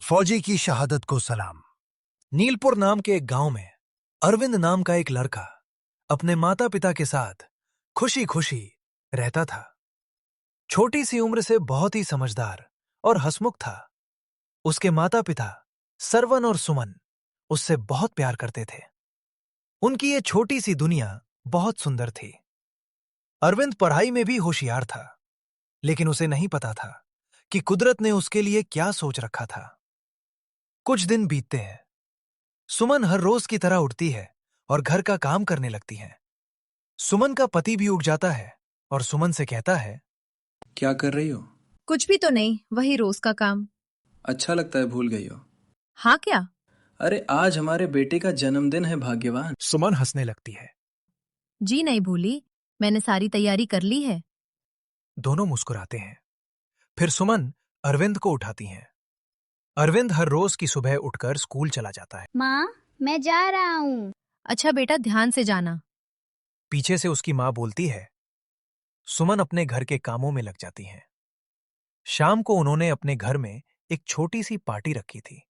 फौजी की शहादत को सलाम। नीलपुर नाम के एक गांव में अरविंद नाम का एक लड़का अपने माता पिता के साथ खुशी खुशी रहता था। छोटी सी उम्र से बहुत ही समझदार और हंसमुख था। उसके माता पिता सरवन और सुमन उससे बहुत प्यार करते थे। उनकी ये छोटी सी दुनिया बहुत सुंदर थी। अरविंद पढ़ाई में भी होशियार था, लेकिन उसे नहीं पता था कि कुदरत ने उसके लिए क्या सोच रखा था। कुछ दिन बीतते हैं। सुमन हर रोज की तरह उठती है और घर का काम करने लगती है। सुमन का पति भी उठ जाता है और सुमन से कहता है, क्या कर रही हो? कुछ भी तो नहीं, वही रोज का काम। अच्छा लगता है, भूल गई हो? हाँ क्या? अरे आज हमारे बेटे का जन्मदिन है, भाग्यवान। सुमन हंसने लगती है। जी नहीं भूली, मैंने सारी तैयारी कर ली है। दोनों मुस्कुराते हैं। फिर सुमन अरविंद को उठाती हैं। अरविंद हर रोज की सुबह उठकर स्कूल चला जाता है। माँ, मैं जा रहा हूँ। अच्छा बेटा, ध्यान से जाना। पीछे से उसकी माँ बोलती है। सुमन अपने घर के कामों में लग जाती हैं। शाम को उन्होंने अपने घर में एक छोटी सी पार्टी रखी थी,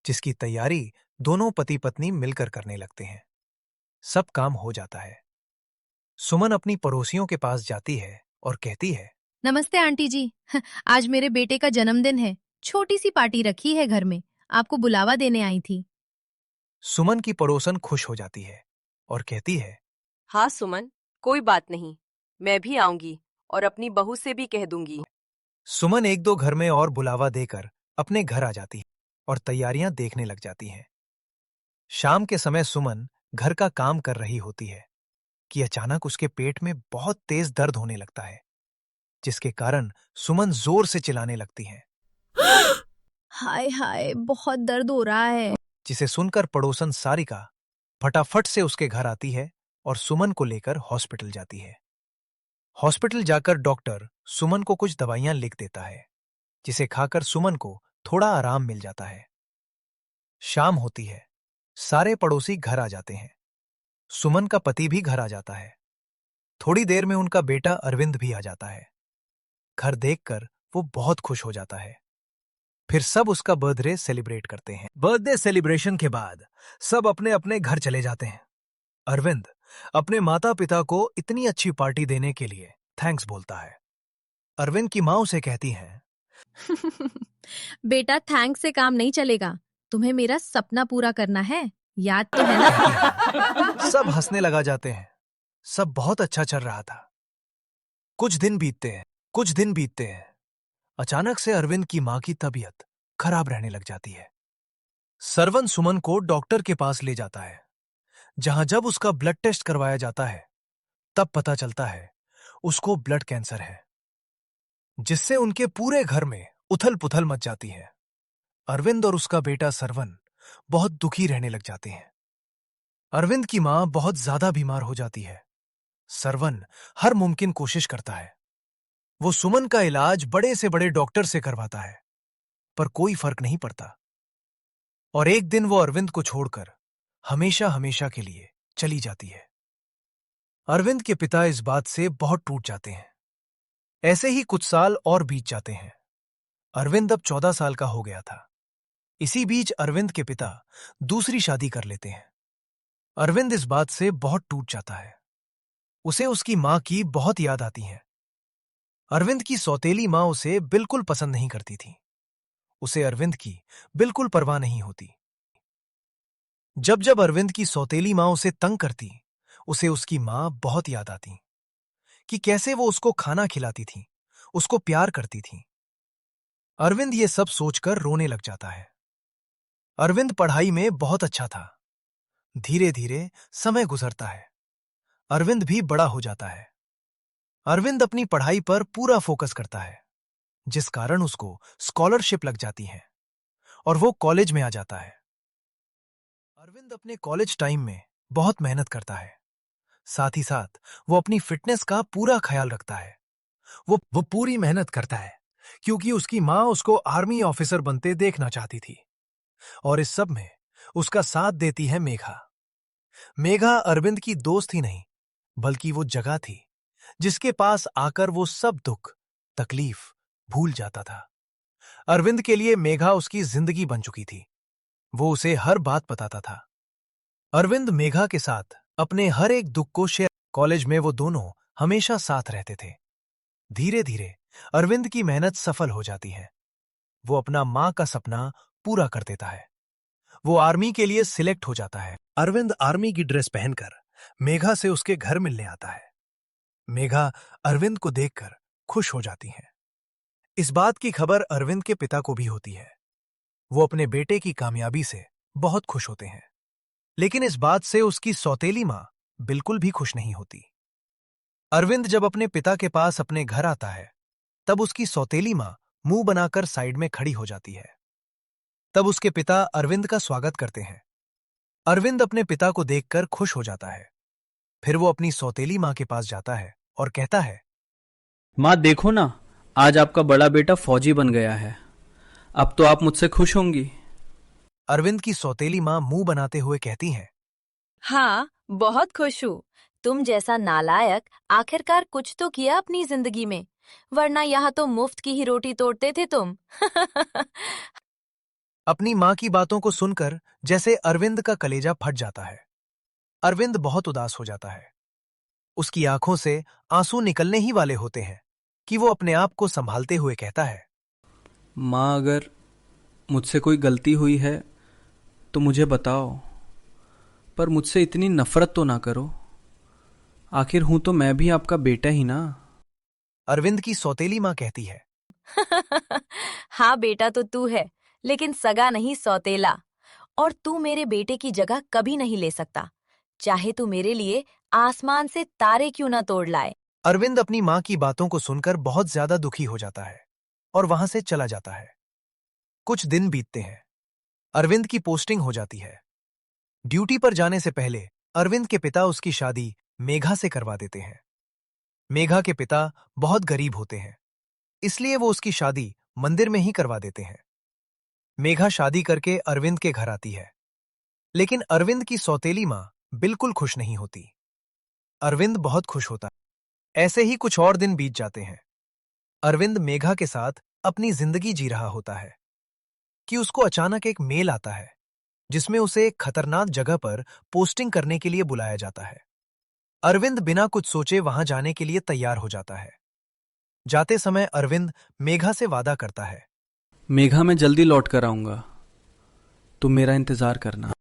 जिसकी तैयारी दोनों पति पत्नी मिलकर करने लगते हैं। सब काम हो जाता है। सुमन अपनी पड़ोसियों के पास जाती है और कहती है, नमस्ते आंटी जी। आज मेरे बेटे का जन्मदिन है, छोटी सी पार्टी रखी है घर में, आपको बुलावा देने आई थी। सुमन की पड़ोसन खुश हो जाती है और कहती है, हाँ सुमन, कोई बात नहीं, मैं भी आऊंगी और अपनी बहू से भी कह दूंगी। सुमन एक दो घर में और बुलावा देकर अपने घर आ जाती है और तैयारियां देखने लग जाती हैं। शाम के समय सुमन घर का काम कर रही होती है कि अचानक उसके पेट में बहुत तेज दर्द होने लगता है, जिसके कारण सुमन जोर से चिल्लाने लगती है। हाय हाय, बहुत दर्द हो रहा है। जिसे सुनकर पड़ोसन सारिका फटाफट से उसके घर आती है और सुमन को लेकर हॉस्पिटल जाती है। हॉस्पिटल जाकर डॉक्टर सुमन को कुछ दवाइयां लिख देता है, जिसे खाकर सुमन को थोड़ा आराम मिल जाता है। शाम होती है। सारे पड़ोसी घर आ जाते हैं। सुमन का पति भी घर आ जाता है। थोड़ी देर में उनका बेटा अरविंद भी आ जाता है। घर देखकर वो बहुत खुश हो जाता है। फिर सब उसका बर्थडे सेलिब्रेट करते हैं। बर्थडे सेलिब्रेशन के बाद सब अपने अपने घर चले जाते हैं। अरविंद अपने माता पिता को इतनी अच्छी पार्टी देने के लिए थैंक्स बोलता है। अरविंद की माँ उसे कहती हैं, बेटा, थैंक्स से काम नहीं चलेगा, तुम्हें मेरा सपना पूरा करना है, याद तो है ना? सब हंसने लगा जाते हैं। सब बहुत अच्छा चल रहा था। कुछ दिन बीतते हैं। अचानक से अरविंद की मां की तबीयत खराब रहने लग जाती है। सरवन सुमन को डॉक्टर के पास ले जाता है, जहां जब उसका ब्लड टेस्ट करवाया जाता है, तब पता चलता है उसको ब्लड कैंसर है, जिससे उनके पूरे घर में उथल पुथल मच जाती है। अरविंद और उसका बेटा सरवन बहुत दुखी रहने लग जाते हैं। अरविंद की मां बहुत ज्यादा बीमार हो जाती है। सरवन हर मुमकिन कोशिश करता है। वो सुमन का इलाज बड़े से बड़े डॉक्टर से करवाता है, पर कोई फर्क नहीं पड़ता। और एक दिन वो अरविंद को छोड़कर हमेशा हमेशा के लिए चली जाती है। अरविंद के पिता इस बात से बहुत टूट जाते हैं। ऐसे ही कुछ साल और बीत जाते हैं। अरविंद अब 14 साल का हो गया था। इसी बीच अरविंद के पिता दूसरी शादी कर लेते हैं। अरविंद इस बात से बहुत टूट जाता है। उसे उसकी मां की बहुत याद आती है। अरविंद की सौतेली मां उसे बिल्कुल पसंद नहीं करती थी। उसे अरविंद की बिल्कुल परवाह नहीं होती। जब जब अरविंद की सौतेली मां उसे तंग करती, उसे उसकी मां बहुत याद आती कि कैसे वो उसको खाना खिलाती थी, उसको प्यार करती थी। अरविंद ये सब सोचकर रोने लग जाता है। अरविंद पढ़ाई में बहुत अच्छा था। धीरे धीरे समय गुजरता है। अरविंद भी बड़ा हो जाता है। अरविंद अपनी पढ़ाई पर पूरा फोकस करता है, जिस कारण उसको स्कॉलरशिप लग जाती है और वो कॉलेज में आ जाता है। अरविंद अपने कॉलेज टाइम में बहुत मेहनत करता है। साथ ही साथ वो अपनी फिटनेस का पूरा ख्याल रखता है। वो पूरी मेहनत करता है क्योंकि उसकी मां उसको आर्मी ऑफिसर बनते देखना चाहती थी। और इस सब में उसका साथ देती है मेघा। मेघा अरविंद की दोस्त ही नहीं, बल्कि वो जगह थी जिसके पास आकर वो सब दुख तकलीफ भूल जाता था। अरविंद के लिए मेघा उसकी जिंदगी बन चुकी थी। वो उसे हर बात बताता था। अरविंद मेघा के साथ अपने हर एक दुख को शेयर। कॉलेज में वो दोनों हमेशा साथ रहते थे। धीरे धीरे अरविंद की मेहनत सफल हो जाती है। वो अपना मां का सपना पूरा कर देता है। वो आर्मी के लिए सिलेक्ट हो जाता है। अरविंद आर्मी की ड्रेस पहनकर मेघा से उसके घर मिलने आता है। मेघा अरविंद को देखकर खुश हो जाती है। इस बात की खबर अरविंद के पिता को भी होती है। वो अपने बेटे की कामयाबी से बहुत खुश होते हैं। लेकिन इस बात से उसकी सौतेली मां बिल्कुल भी खुश नहीं होती। अरविंद जब अपने पिता के पास अपने घर आता है, तब उसकी सौतेली मां मुंह बनाकर साइड में खड़ी हो जाती है। तब उसके पिता अरविंद का स्वागत करते हैं। अरविंद अपने पिता को देखकर खुश हो जाता है। फिर वो अपनी सौतेली मां के पास जाता है और कहता है, माँ देखो ना, आज आपका बड़ा बेटा फौजी बन गया है। अब तो आप मुझसे खुश होंगी। अरविंद की सौतेली मां मुंह बनाते हुए कहती हैं, हाँ, बहुत खुश हूँ। तुम जैसा नालायक आखिरकार कुछ तो किया अपनी जिंदगी में, वरना यहाँ तो मुफ्त की ही रोटी तोड़ते थे तुम। अपनी मां की बातों को सुनकर जैसे अरविंद का कलेजा फट जाता है। अरविंद बहुत उदास हो जाता है। उसकी आंखों से आंसू निकलने ही वाले होते हैं कि वो अपने आप को संभालते हुए कहता है, माँ अगर मुझसे कोई गलती हुई है तो मुझे बताओ, पर मुझसे इतनी नफरत तो ना करो। आखिर हूं तो मैं भी आपका बेटा ही ना। अरविंद की सौतेली मां कहती है, हाँ बेटा तो तू है, लेकिन सगा नहीं सौतेला। और तू मेरे बेटे की जगह कभी नहीं ले सकता, चाहे तू मेरे लिए आसमान से तारे क्यों ना तोड़ लाए। अरविंद अपनी मां की बातों को सुनकर बहुत ज्यादा दुखी हो जाता है और वहां से चला जाता है। कुछ दिन बीतते हैं। अरविंद की पोस्टिंग हो जाती है। ड्यूटी पर जाने से पहले अरविंद के पिता उसकी शादी मेघा से करवा देते हैं। मेघा के पिता बहुत गरीब होते हैं, इसलिए वो उसकी शादी मंदिर में ही करवा देते हैं। मेघा शादी करके अरविंद के घर आती है, लेकिन अरविंद की सौतेली मां बिल्कुल खुश नहीं होती। अरविंद बहुत खुश होता है। ऐसे ही कुछ और दिन बीत जाते हैं। अरविंद मेघा के साथ अपनी जिंदगी जी रहा होता है कि उसको अचानक एक मेल आता है, जिसमें उसे एक खतरनाक जगह पर पोस्टिंग करने के लिए बुलाया जाता है। अरविंद बिना कुछ सोचे वहां जाने के लिए तैयार हो जाता है। जाते समय अरविंद मेघा से वादा करता है, मेघा मैं जल्दी लौट कर आऊंगा, तुम मेरा इंतजार करना।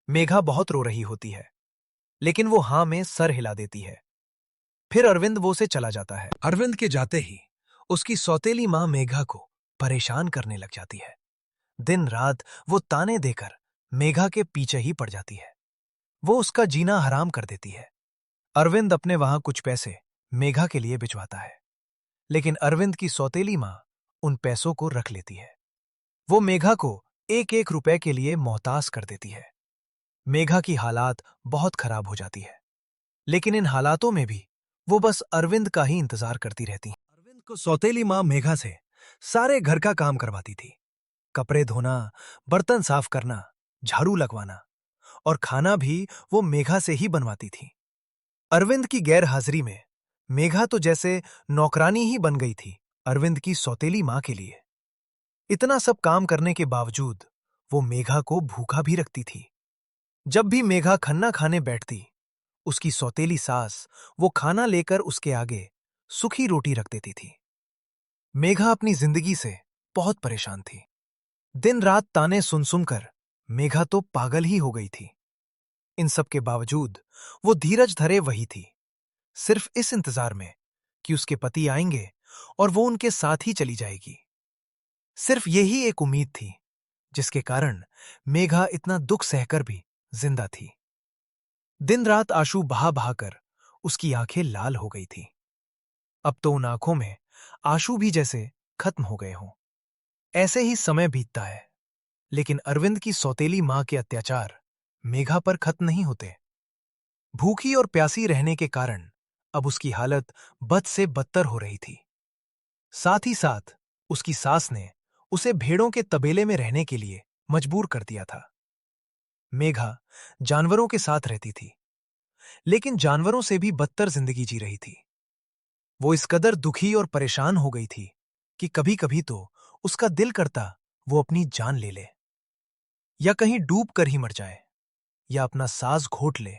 मेघा बहुत रो रही होती है, लेकिन वो हां में सर हिला देती है। फिर अरविंद वो से चला जाता है। अरविंद के जाते ही उसकी सौतेली मां मेघा को परेशान करने लग जाती है। दिन रात वो ताने देकर मेघा के पीछे ही पड़ जाती है। वो उसका जीना हराम कर देती है। अरविंद अपने वहां कुछ पैसे मेघा के लिए भिजवाता है, लेकिन अरविंद की सौतेली मां उन पैसों को रख लेती है। वो मेघा को एक एक रुपए के लिए मोहताज कर देती है। मेघा की हालात बहुत खराब हो जाती है, लेकिन इन हालातों में भी वो बस अरविंद का ही इंतजार करती रहती है। अरविंद को सौतेली मां मेघा से सारे घर का काम करवाती थी। कपड़े धोना, बर्तन साफ करना, झाड़ू लगवाना और खाना भी वो मेघा से ही बनवाती थी। अरविंद की गैर हाजिरी में मेघा तो जैसे नौकरानी ही बन गई थी अरविंद की सौतेली मां के लिए। इतना सब काम करने के बावजूद वो मेघा को भूखा भी रखती थी। जब भी मेघा खन्ना खाने बैठती, उसकी सौतेली सास वो खाना लेकर उसके आगे सूखी रोटी रख देती थी। मेघा अपनी जिंदगी से बहुत परेशान थी। दिन रात ताने सुन सुनकर मेघा तो पागल ही हो गई थी। इन सब के बावजूद वो धीरज धरे वही थी, सिर्फ इस इंतजार में कि उसके पति आएंगे और वो उनके साथ ही चली जाएगी। सिर्फ यही एक उम्मीद थी, जिसके कारण मेघा इतना दुख सहकर भी जिंदा थी। दिन रात आंसू बहा बहाकर उसकी आंखें लाल हो गई थी। अब तो उन आंखों में आंसू भी जैसे खत्म हो गए हों। ऐसे ही समय बीतता है, लेकिन अरविंद की सौतेली मां के अत्याचार मेघा पर खत्म नहीं होते। भूखी और प्यासी रहने के कारण अब उसकी हालत बद से बदतर हो रही थी। साथ ही साथ उसकी सास ने उसे भेड़ों के तबेले में रहने के लिए मजबूर कर दिया था। मेघा जानवरों के साथ रहती थी, लेकिन जानवरों से भी बदतर जिंदगी जी रही थी। वो इस कदर दुखी और परेशान हो गई थी कि कभी-कभी तो उसका दिल करता वो अपनी जान ले ले, या कहीं डूब कर ही मर जाए, या अपना सांस घोट ले।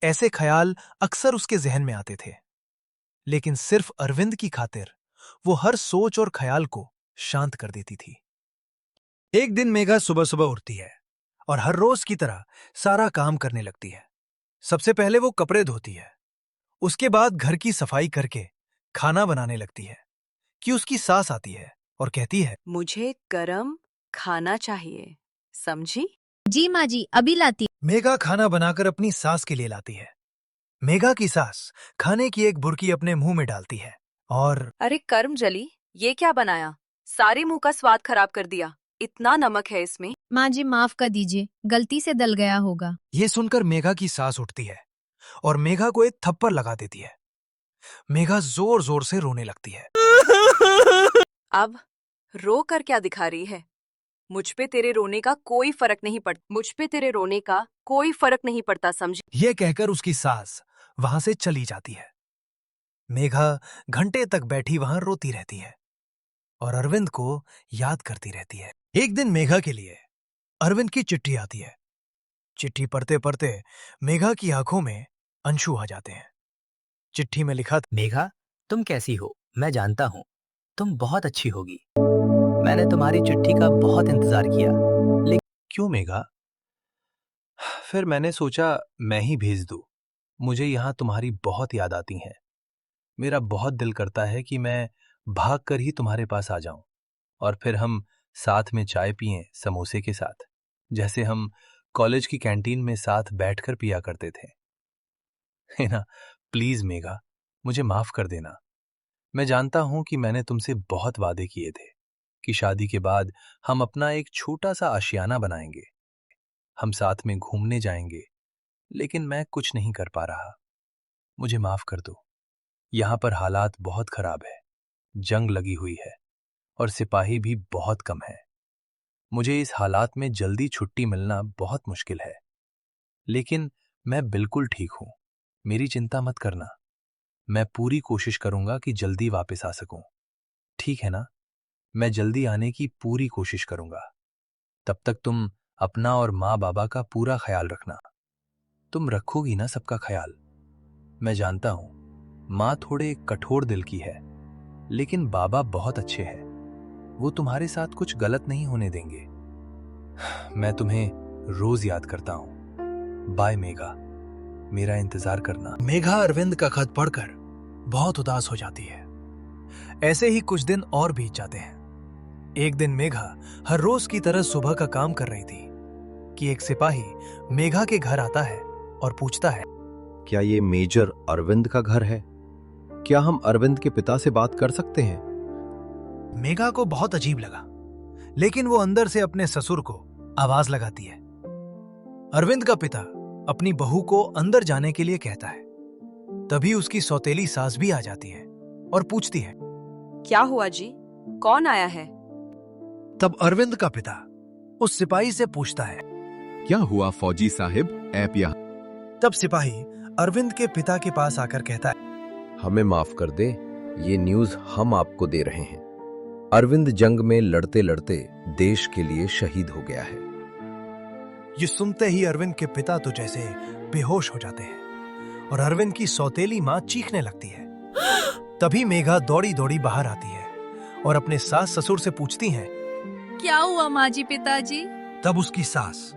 ऐसे ख्याल अक्सर उसके जहन में आते थे, लेकिन सिर्फ अरविंद की खातिर वो हर सोच और ख्याल को शांत कर देती थी। एक दिन मेघा सुबह सुबह उठती है और हर रोज की तरह सारा काम करने लगती है। सबसे पहले वो कपड़े धोती है, उसके बाद घर की सफाई करके खाना बनाने लगती है कि उसकी सास आती है और कहती है, मुझे गरम खाना चाहिए, समझी? जी माँ जी, अभी लाती। मेघा खाना बनाकर अपनी सास के लिए लाती है। मेघा की सास खाने की एक बुर्की अपने मुंह में डालती है और अरे कर्मजली, ये क्या बनाया? सारे मुंह का स्वाद खराब कर दिया। इतना नमक है इसमें। माँ जी माफ कर दीजिए, गलती से डल गया होगा। ये सुनकर मेघा की सास उठती है और मेघा को एक थप्पड़ लगा देती है। मेघा जोर जोर से रोने लगती है। अब रो कर क्या दिखा रही है? मुझ पे तेरे रोने का कोई फर्क नहीं पड़ता। मुझ पे तेरे रोने का कोई फर्क नहीं पड़ता, समझी? ये कहकर उसकी सास वहां से चली जाती है। मेघा घंटे तक बैठी वहां रोती रहती है और अरविंद को याद करती रहती है। एक दिन मेघा के लिए अरविंद की चिट्ठी आती है। चिट्ठी पढ़ते पढ़ते मेघा की आंखों में अंशु आ जाते हैं। चिट्ठी में लिखा था, मेघा, तुम कैसी हो? मैं जानता हूँ तुम बहुत अच्छी होगी। मैंने तुम्हारी चिट्ठी का बहुत इंतजार किया। क्यों मेघा? फिर मैंने सोचा मैं ही भेज दूं। मुझे यहां तुम्हारी बहुत याद आती है। मेरा बहुत दिल करता है कि मैं भाग कर ही तुम्हारे पास आ जाऊं और फिर हम साथ में चाय पिएं समोसे के साथ, जैसे हम कॉलेज की कैंटीन में साथ बैठकर पिया करते थे। है ना? प्लीज मेघा, मुझे माफ कर देना। मैं जानता हूं कि मैंने तुमसे बहुत वादे किए थे कि शादी के बाद हम अपना एक छोटा सा आशियाना बनाएंगे, हम साथ में घूमने जाएंगे, लेकिन मैं कुछ नहीं कर पा रहा। मुझे माफ कर दो। यहां पर हालात बहुत खराब है, जंग लगी हुई है और सिपाही भी बहुत कम है। मुझे इस हालात में जल्दी छुट्टी मिलना बहुत मुश्किल है, लेकिन मैं बिल्कुल ठीक हूं। मेरी चिंता मत करना। मैं पूरी कोशिश करूंगा कि जल्दी वापस आ सकूं। ठीक है ना? मैं जल्दी आने की पूरी कोशिश करूंगा। तब तक तुम अपना और माँ बाबा का पूरा ख्याल रखना। तुम रखोगी ना सबका ख्याल? मैं जानता हूं माँ थोड़े कठोर दिल की है, लेकिन बाबा बहुत अच्छे हैं। वो तुम्हारे साथ कुछ गलत नहीं होने देंगे। मैं तुम्हें रोज याद करता हूं। बाय मेघा, मेरा इंतजार करना। मेघा अरविंद का खत पढ़कर बहुत उदास हो जाती है। ऐसे ही कुछ दिन और बीत जाते हैं। एक दिन मेघा हर रोज की तरह सुबह का काम कर रही थी कि एक सिपाही मेघा के घर आता है और पूछता है, क्या ये मेजर अरविंद का घर है? क्या हम अरविंद के पिता से बात कर सकते हैं? मेघा को बहुत अजीब लगा, लेकिन वो अंदर से अपने ससुर को आवाज लगाती है। अरविंद का पिता अपनी बहू को अंदर जाने के लिए कहता है। तभी उसकी सौतेली सास भी आ जाती है और पूछती है, क्या हुआ जी? कौन आया है? तब अरविंद का पिता उस सिपाही से पूछता है। क्या हुआ फौजी साहिब, ऐप यहाँ? तब सिपाही अरविंद के पिता के पास आकर कहता है, हमें माफ कर दे, ये न्यूज हम आपको दे रहे हैं। अरविंद जंग में लड़ते लड़ते देश के लिए शहीद हो गया है। ये सुनते ही अरविंद के पिता तो जैसे बेहोश हो जाते हैं और अरविंद की सौतेली मां चीखने लगती है। तभी मेघा दौड़ी दौड़ी बाहर आती है और अपने सास ससुर से पूछती हैं, क्या हुआ माँ जी पिताजी? तब उसकी सास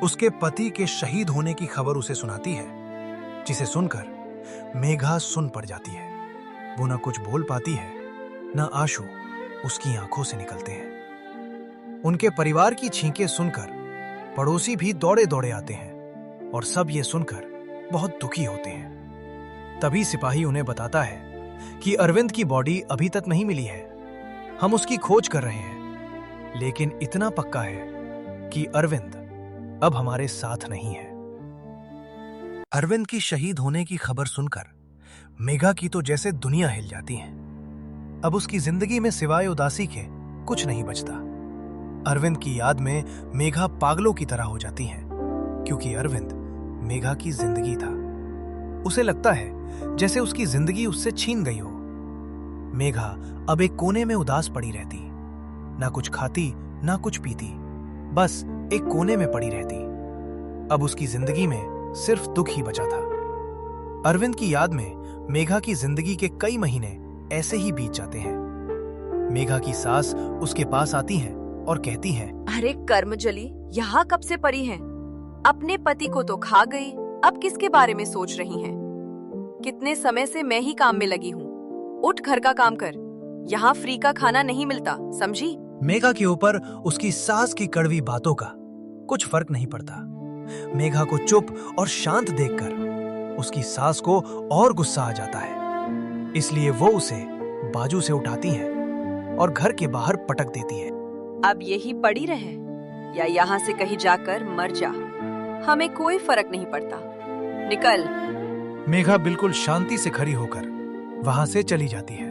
उसके पति के शहीद होने की खबर उसे सुनाती है, जिसे सुनकर मेघा सुन पड़ जाती है। वो न कुछ बोल पाती है, न आंसू उसकी आंखों से निकलते हैं। उनके परिवार की छींकें सुनकर पड़ोसी भी दौड़े दौड़े आते हैं और सब ये सुनकर बहुत दुखी होते हैं। तभी सिपाही उन्हें बताता है कि अरविंद की बॉडी अभी तक नहीं मिली है। हम उसकी खोज कर रहे हैं, लेकिन इतना पक्का है कि अरविंद अब हमारे साथ नहीं है। अरविंद की शहीद होने की खबर सुनकर मेघा की तो जैसे दुनिया हिल जाती है। अब उसकी जिंदगी में सिवाय उदासी के कुछ नहीं बचता। अरविंद की याद में मेघा पागलों की तरह हो जाती है, क्योंकि अरविंद मेघा की जिंदगी था। उसे लगता है जैसे उसकी जिंदगी उससे छीन गई हो। मेघा अब एक कोने में उदास पड़ी रहती। ना कुछ खाती ना कुछ पीती, बस एक कोने में पड़ी रहती। अब उसकी जिंदगी में सिर्फ दुख ही बचा था। अरविंद की याद में मेघा की जिंदगी के कई महीने ऐसे ही बीत जाते हैं। मेघा की सास उसके पास आती हैं और कहती हैं, अरे कर्मजली, यहाँ कब से पड़ी हैं? अपने पति को तो खा गई, अब किसके बारे में सोच रही हैं? कितने समय से मैं ही काम में लगी हूँ। उठ, घर का काम कर। यहाँ फ्री का खाना नहीं मिलता, समझी? मेघा के ऊपर उसकी सास की कड़वी बातों का कुछ फर्क नहीं पड़ता। मेघा को चुप और शांत देखकर उसकी सास को और गुस्सा आ जाता है, इसलिए वो उसे बाजू से उठाती है और घर के बाहर पटक देती है। अब यही पड़ी रहे या यहाँ से कहीं जाकर मर जा, हमें कोई फर्क नहीं पड़ता। निकल। मेघा बिल्कुल शांति से खड़ी होकर वहां से चली जाती है।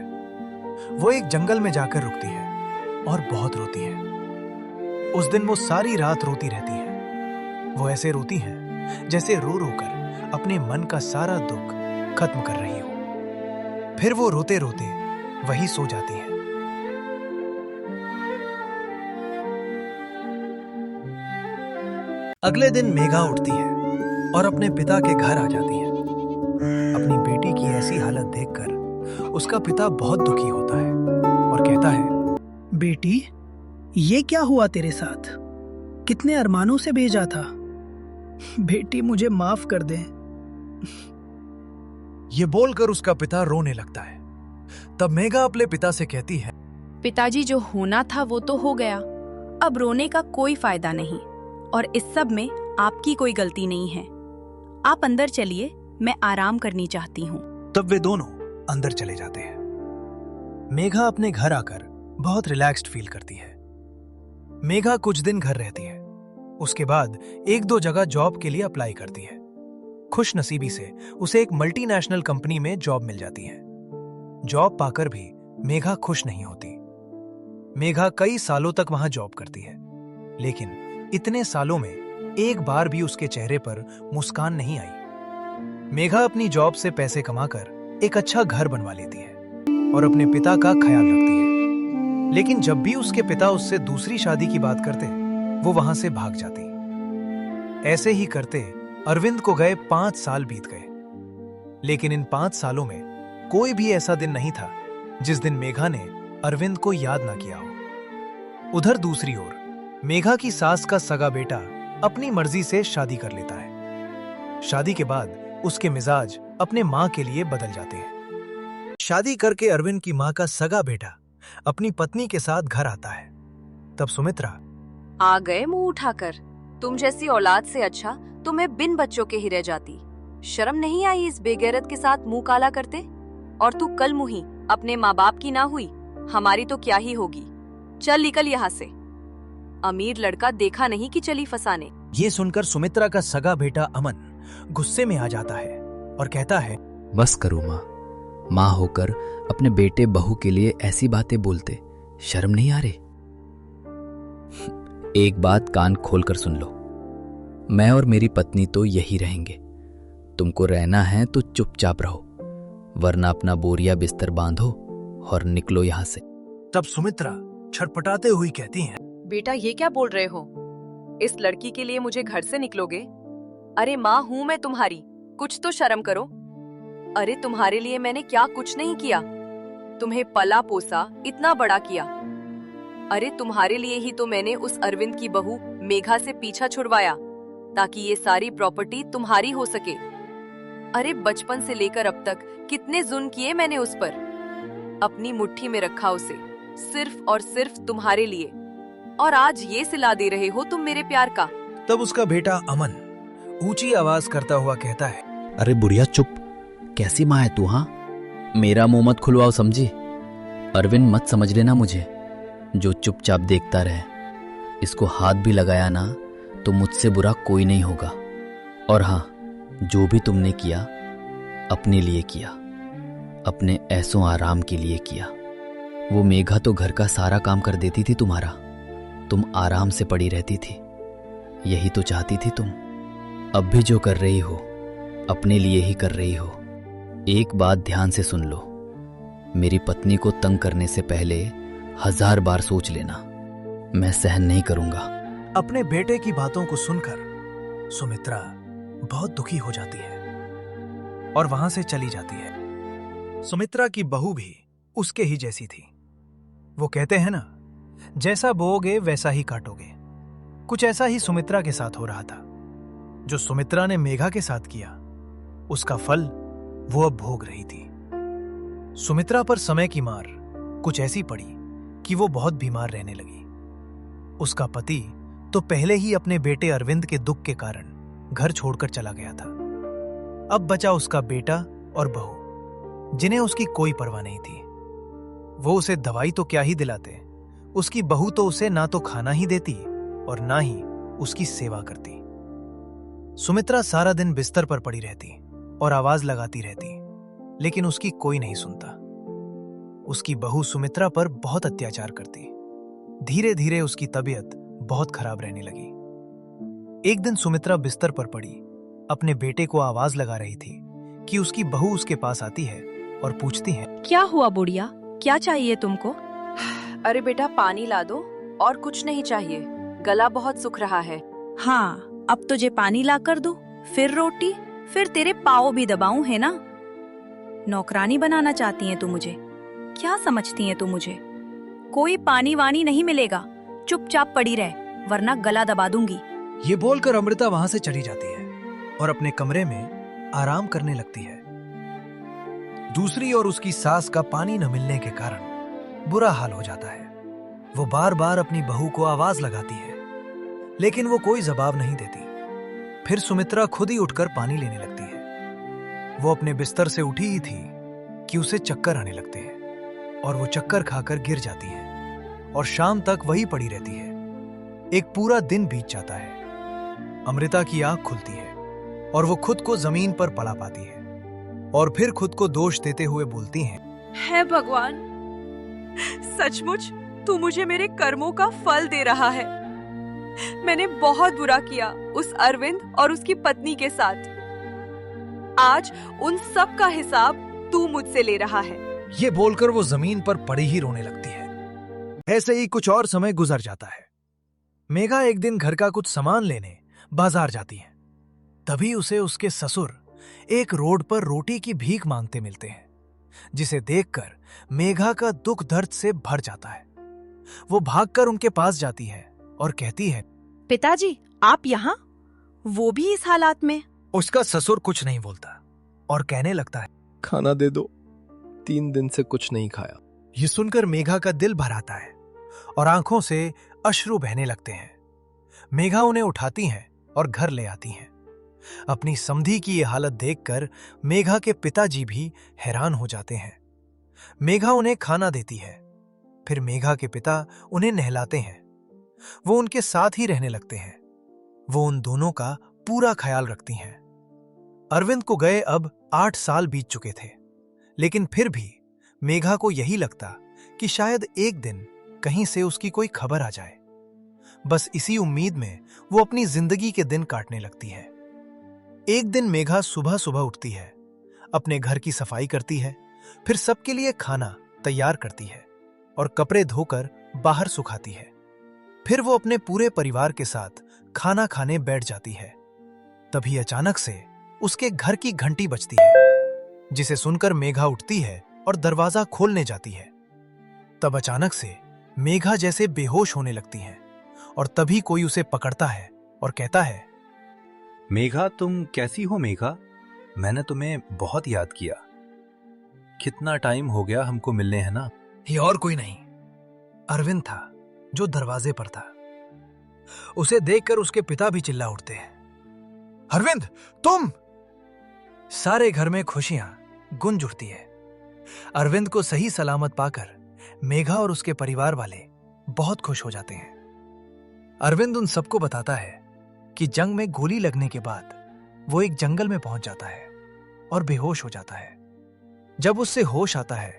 वो एक जंगल में जाकर रुकती है और बहुत रोती है। उस दिन वो सारी रात रोती रहती है। वो ऐसे रोती है जैसे रो रो कर अपने मन का सारा दुख खत्म कर रही हो। फिर वो रोते रोते वहीं सो जाती है। अगले दिन मेघा उठती है और अपने पिता के घर आ जाती है। अपनी बेटी की ऐसी हालत देखकर उसका पिता बहुत दुखी होता है और कहता है, बेटी, ये क्या हुआ तेरे साथ? कितने अरमानों से भेजा था। बेटी, मुझे माफ कर दे। ये बोलकर उसका पिता रोने लगता है। तब मेघा अपने पिता से कहती है, पिताजी, जो होना था वो तो हो गया, अब रोने का कोई फायदा नहीं, और इस सब में आपकी कोई गलती नहीं है। आप अंदर चलिए, मैं आराम करनी चाहती हूँ। तब वे दोनों अंदर चले जाते हैं। मेघा अपने घर आकर बहुत रिलैक्स्ड फील करती है। मेघा कुछ दिन घर रहती है। उसके बाद एक दो जगह जॉब के लिए अप्लाई करती है। खुश नसीबी से उसे एक मल्टीनेशनल कंपनी में जॉब मिल जाती है। जॉब पाकर भी मेघा खुश नहीं होती। मेघा कई सालों तक वहां जॉब करती है, लेकिन इतने सालों में एक बार भी उसके चेहरे पर मुस्कान नहीं आई। मेघा अपनी जॉब से पैसे कमाकर एक अच्छा घर बनवा लेती है और अपने पिता का ख्याल रखती है। लेकिन जब भी उसके पिता उससे दूसरी शादी की बात करते, वो वहां से भाग जाती। ऐसे ही करते अरविंद को गए 5 साल बीत गए। लेकिन इन 5 सालों में कोई भी ऐसा दिन नहीं था जिस दिन मेघा ने अरविंद को याद ना किया हो। उधर दूसरी ओर मेघा की सास का सगा बेटा अपनी मर्जी से शादी कर लेता है। शादी के बाद उसके मिजाज अपने मां के लिए बदल जाते हैं। शादी करके अरविंद की मां का सगा बेटा अपनी पत्नी के साथ घर आता है। तब सुमित्रा, आ गए मुंह उठाकर। तुम जैसी औलाद से अच्छा तो मैं बिन बच्चों के ही रह जाती। शर्म नहीं आई इस बेगैरत के साथ मुंह काला करते? और तू कल मुही अपने माँ बाप की ना हुई, हमारी तो क्या ही होगी। चल निकल यहाँ से। अमीर लड़का देखा नहीं कि चली फसाने। ये सुनकर सुमित्रा का सगा बेटा अमन गुस्से में आ जाता है और कहता है, बस करो माँ होकर अपने बेटे बहू के लिए ऐसी बातें बोलते, शर्म नहीं आ रही? एक बात कान खोलकर सुन लो, मैं और मेरी पत्नी तो यही रहेंगे। तुमको रहना है तो चुपचाप रहो, वरना अपना बोरिया बिस्तर बांधो और निकलो यहाँ से। तब सुमित्रा छटपटाते हुई कहती हैं, बेटा ये क्या बोल रहे हो? इस लड़की के लिए मुझे घर से निकलोगे? अरे माँ हूं मैं तुम्हारी, कुछ तो शर्म करो। अरे तुम्हारे लिए मैंने क्या कुछ नहीं किया, तुम्हें पला पोसा, इतना बड़ा किया। अरे तुम्हारे लिए ही तो मैंने उस अरविंद की बहू मेघा से पीछा छुड़वाया, ताकि ये सारी प्रॉपर्टी तुम्हारी हो सके। अरे बचपन से लेकर अब तक कितने जुल्म किए मैंने उस पर, अपनी मुट्ठी में रखा उसे, सिर्फ और सिर्फ तुम्हारे लिए, और आज ये सिला दे रहे हो तुम मेरे प्यार का। तब उसका बेटा अमन ऊंची आवाज करता हुआ कहता है, अरे बुढ़िया चुप, कैसी माँ है तू? हाँ, मेरा मुंह मत खुलवाओ, समझी? अरविंद मत समझ लेना मुझे, जो चुपचाप देखता रहे। इसको हाथ भी लगाया ना तो मुझसे बुरा कोई नहीं होगा। और हाँ, जो भी तुमने किया अपने लिए किया, अपने ऐसों आराम के लिए किया। वो मेघा तो घर का सारा काम कर देती थी तुम्हारा, तुम आराम से पड़ी रहती थी। यही तो चाहती थी तुम। अब भी जो कर रही हो अपने लिए ही कर रही हो। एक बात ध्यान से सुन लो, मेरी पत्नी को तंग करने से पहले 1000 बार सोच लेना। मैं सहन नहीं करूंगा। अपने बेटे की बातों को सुनकर सुमित्रा बहुत दुखी हो जाती है और वहां से चली जाती है। सुमित्रा की बहू भी उसके ही जैसी थी। वो कहते हैं ना, जैसा बोओगे वैसा ही काटोगे। कुछ ऐसा ही सुमित्रा के साथ हो रहा था। जो सुमित्रा ने मेघा के साथ किया, उसका फल वो अब भोग रही थी। सुमित्रा पर समय की मार कुछ ऐसी पड़ी कि वो बहुत बीमार रहने लगी। उसका पति तो पहले ही अपने बेटे अरविंद के दुख के कारण घर छोड़कर चला गया था। अब बचा उसका बेटा और बहू, जिन्हें उसकी कोई परवाह नहीं थी। वो उसे दवाई तो क्या ही दिलाते, उसकी बहू तो उसे ना तो खाना ही देती और ना ही उसकी सेवा करती। सुमित्रा सारा दिन बिस्तर पर पड़ी रहती और आवाज लगाती रहती, लेकिन उसकी कोई नहीं सुनता। उसकी बहू सुमित्रा पर बहुत अत्याचार करती। धीरे धीरे उसकी तबीयत बहुत खराब रहने लगी। एक दिन सुमित्रा बिस्तर पर पड़ी अपने बेटे को आवाज लगा रही थी कि उसकी बहू उसके पास आती है और पूछती है, क्या हुआ बुढ़िया, क्या चाहिए तुमको? अरे बेटा पानी ला दो, और कुछ नहीं चाहिए, गला बहुत सूख रहा है। हाँ, अब तुझे पानी ला कर दूं, फिर रोटी, फिर तेरे पाँव भी दबाऊं, है ना? नौकरानी बनाना चाहती हैं तू मुझे? क्या समझती हैं तू मुझे? कोई पानी वानी नहीं मिलेगा, चुपचाप पड़ी रह, वरना गला दबा दूंगी। ये बोलकर अमृता वहां से चली जाती है और अपने कमरे में आराम करने लगती है। दूसरी ओर उसकी सास का पानी न मिलने के कारण बुरा हाल हो जाता है। वो बार बार अपनी बहू को आवाज लगाती है, लेकिन वो कोई जवाब नहीं देती। फिर सुमित्रा खुद ही उठकर पानी लेने लगती है। वो अपने बिस्तर से उठी ही थी कि उसे चक्कर आने लगते हैं और वो चक्कर खाकर गिर जाती है और शाम तक वही पड़ी रहती है। एक पूरा दिन बीत जाता है। अमृता की आंख खुलती है और वो खुद को जमीन पर पड़ा पाती है और फिर खुद को दोष देते हुए बोलती हैं, हे भगवान, सचमुच तू मुझे मेरे कर्मों का फल दे रहा है। मैंने बहुत बुरा किया उस अरविंद और उसकी पत्नी के साथ। आज उन सब का हिसाब तू मुझसे ले रहा है। ये बोलकर वो जमीन पर पड़ी ही रोने लगती है। ऐसे ही कुछ और समय गुजर जाता है। मेघा एक दिन घर का कुछ सामान लेने बाजार जाती है। तभी उसे उसके ससुर एक रोड पर रोटी की भीख मांगते मिलते हैं, जिसे देखकर मेघा का दुख दर्द से भर जाता है। वो भागकर उनके पास जाती है और कहती है, पिताजी आप यहाँ, वो भी इस हालात में? उसका ससुर कुछ नहीं बोलता और कहने लगता है, खाना दे दो, 3 दिन से कुछ नहीं खाया। ये सुनकर मेघा का दिल भर आता है और आंखों से अश्रु बहने लगते हैं। मेघा उन्हें उठाती हैं और घर ले आती हैं। अपनी समधी की ये हालत देखकर मेघा के पिताजी भी हैरान हो जाते हैं। मेघा उन्हें खाना देती है। फिर मेघा के पिता उन्हें नहलाते हैं। वो उनके साथ ही रहने लगते हैं। वो उन दोनों का पूरा ख्याल रखती हैं। अरविंद को गए अब 8 साल बीत चुके थे, लेकिन फिर भी मेघा को यही लगता कि शायद एक दिन कहीं से उसकी कोई खबर आ जाए। बस इसी उम्मीद में वो अपनी जिंदगी के दिन काटने लगती है। एक दिन मेघा सुबह सुबह उठती है, अपने घर की सफाई करती है, फिर सबके लिए खाना तैयार करती है और कपड़े धोकर बाहर सुखाती है। फिर वो अपने पूरे परिवार के साथ खाना खाने बैठ जाती है। तभी अचानक से उसके घर की घंटी बजती है, जिसे सुनकर मेघा उठती है और दरवाजा खोलने जाती है। तब अचानक से मेघा जैसे बेहोश होने लगती है और तभी कोई उसे पकड़ता है और कहता है, मेघा तुम कैसी हो मेघा? मैंने तुम्हें बहुत याद किया। कितना टाइम हो गया हमको मिलने, है ना? ये और कोई नहीं, अरविंद था जो दरवाजे पर था। उसे देखकर उसके पिता भी चिल्ला उठते हैं, अरविंद तुम! सारे घर में खुशियां गुंज उठती है। अरविंद को सही सलामत पाकर मेघा और उसके परिवार वाले बहुत खुश हो जाते हैं। अरविंद उन सबको बताता है कि जंग में गोली लगने के बाद वो एक जंगल में पहुंच जाता है और बेहोश हो जाता है। जब उससे होश आता है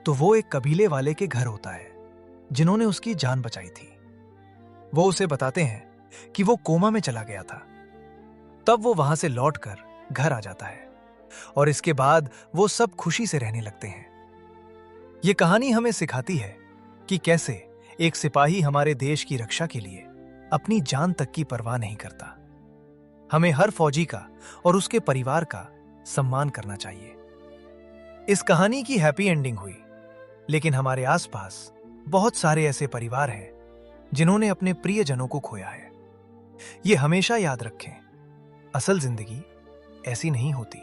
तो वो एक कबीले वाले के घर होता है जिन्होंने उसकी जान बचाई थी। वो उसे बताते हैं कि वो कोमा में चला गया था। तब वो वहां से लौटकर घर आ जाता है और इसके बाद वो सब खुशी से रहने लगते हैं। ये कहानी हमें सिखाती है कि कैसे एक सिपाही हमारे देश की रक्षा के लिए अपनी जान तक की परवाह नहीं करता। हमें हर फौजी का और उसके परिवार का सम्मान करना चाहिए। इस कहानी की हैप्पी एंडिंग हुई, लेकिन हमारे आसपास बहुत सारे ऐसे परिवार हैं जिन्होंने अपने प्रियजनों को खोया है। ये हमेशा याद रखें, असल जिंदगी ऐसी नहीं होती।